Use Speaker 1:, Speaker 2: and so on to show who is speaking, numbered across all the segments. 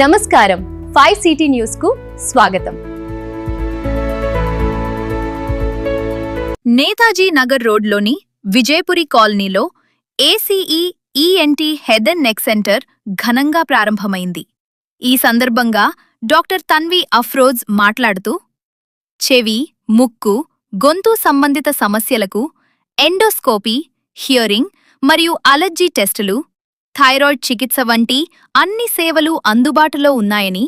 Speaker 1: నమస్కారం 5 city news కు స్వాగతం.
Speaker 2: నేతాజీ నగర్ రోడ్లోని విజయపురి కాలనీలో ACE ENT head and neck centre ఘనంగా ప్రారంభమైంది. ఈ సందర్భంగా డాక్టర్ తన్వి అఫ్రోజ్ మాట్లాడుతూ చెవి, ముక్కు, గొంతు సంబంధిత సమస్యలకు ఎండోస్కోపీ, హియరింగ్ మరియు అలర్జీ టెస్టులు, థైరాయిడ్ చికిత్స వంటి అన్ని సేవలు అందుబాటులో ఉన్నాయని,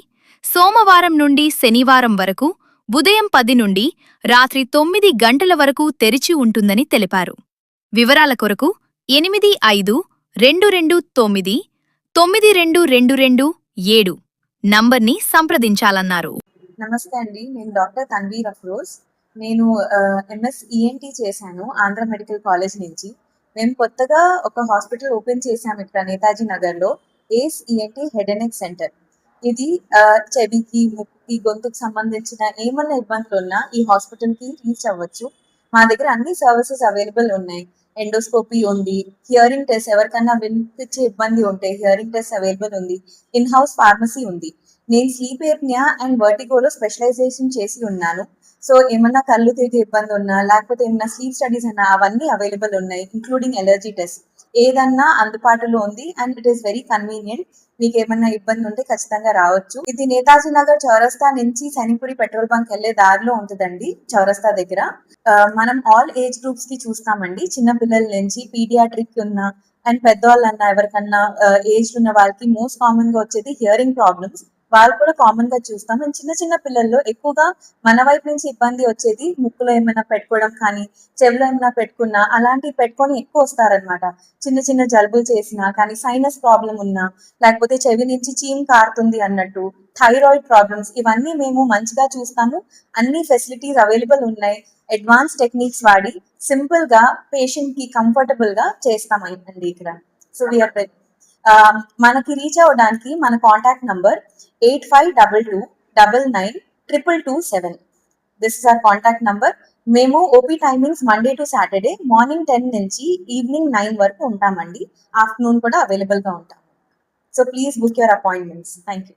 Speaker 2: సోమవారం నుండి శనివారం వరకు ఉదయం 10 నుండి రాత్రి 9 గంటల వరకు తెరిచి ఉంటుందని తెలిపారు. వివరాల కొరకు 8522999222 నంబర్ని సంప్రదించాలన్నారు.
Speaker 3: నమస్తే అండి, నేను డాక్టర్ తన్వీర్ అఫ్రోజ్. నేను ఎంఎస్ ఈఎన్టీ చేశాను ఆంధ్ర మెడికల్ కాలేజ్ నుంచి. మేము కొత్తగా ఒక హాస్పిటల్ ఓపెన్ చేశాము ఇక్కడ నేతాజీ నగర్లో, Ace ENT head and neck centre. ఇది చెవికి, ముక్కుకి, గొంతుకు సంబంధించిన ఏమన్నా ఇబ్బందులు ఉన్నా ఈ హాస్పిటల్కి రీచ్ అవ్వచ్చు. మా దగ్గర అన్ని సర్వీసెస్ అవైలబుల్ ఉన్నాయి. ఎండోస్కోపీ ఉంది, హియరింగ్ టెస్ట్, ఎవరికన్నా వినిపించే ఇబ్బంది ఉంటే హియరింగ్ టెస్ట్ అవైలబుల్ ఉంది, ఇన్ హౌస్ ఫార్మసీ ఉంది. నేను స్లీప్ ఏప్నియా అండ్ వర్టిగోలో స్పెషలైజేషన్ చేసి ఉన్నాను. సో ఏమన్నా కళ్ళు తిరిగే ఇబ్బంది ఉన్నా, లేకపోతే ఏమన్నా స్లీప్ స్టడీస్ అన్నా అవన్నీ అవైలబుల్ ఉన్నాయి, ఇంక్లూడింగ్ ఎలర్జీ టెస్ట్. ఏదన్నా అందుబాటులో ఉంది and it is very convenient. మీకు ఏమన్నా ఇబ్బంది ఉంటే ఖచ్చితంగా రావచ్చు. ఇది నేతాజీ నగర్ చౌరస్తా నుంచి సైనిక్పురి పెట్రోల్ బంక్ వెళ్లే దారిలో ఉంటుందండి, చౌరస్తా దగ్గర. మనం ఆల్ ఏజ్ గ్రూప్స్ కి చూస్తామండి, చిన్న పిల్లల నుంచి పీడియాట్రిక్ ఉన్న అండ్ పెద్దవాళ్ళన్నా ఎవరికన్నా ఏజ్ ఉన్న వాళ్ళకి మోస్ట్ కామన్ గా వచ్చేది హియరింగ్ ప్రాబ్లమ్స్. వాళ్ళు కూడా కామన్ గా చూస్తాం. అండ్ చిన్న చిన్న పిల్లల్లో ఎక్కువగా మన వైపు నుంచి ఇబ్బంది వచ్చేది ముక్కులో ఏమైనా పెట్టుకోవడం కానీ, చెవిలో ఏమైనా పెట్టుకున్నా అలాంటివి పెట్టుకొని ఎక్కువ వస్తారనమాట. చిన్న చిన్న జలుబులు చేసినా కానీ, సైనస్ ప్రాబ్లం ఉన్నా, లేకపోతే చెవి నుంచి చీమ్ కారుతుంది అన్నట్టు, థైరాయిడ్ ప్రాబ్లమ్స్, ఇవన్నీ మేము మంచిగా చూస్తాము. అన్ని ఫెసిలిటీస్ అవైలబుల్ ఉన్నాయి. అడ్వాన్స్ టెక్నిక్స్ వాడి సింపుల్ గా పేషెంట్ కి కంఫర్టబుల్ గా చేస్తామండి ఇక్కడ. సో వీఆర్ మనకి రీచ్ అవ్వడానికి మన contact number 8522992227. This is our contact number. మేము OP timings Monday to Saturday morning 10 నుంచి ఈవినింగ్ 9 వరకు ఉంటామండి. ఆఫ్టర్నూన్ కూడా అవైలబుల్ గా ఉంటాం. So please book your appointments. Thank you.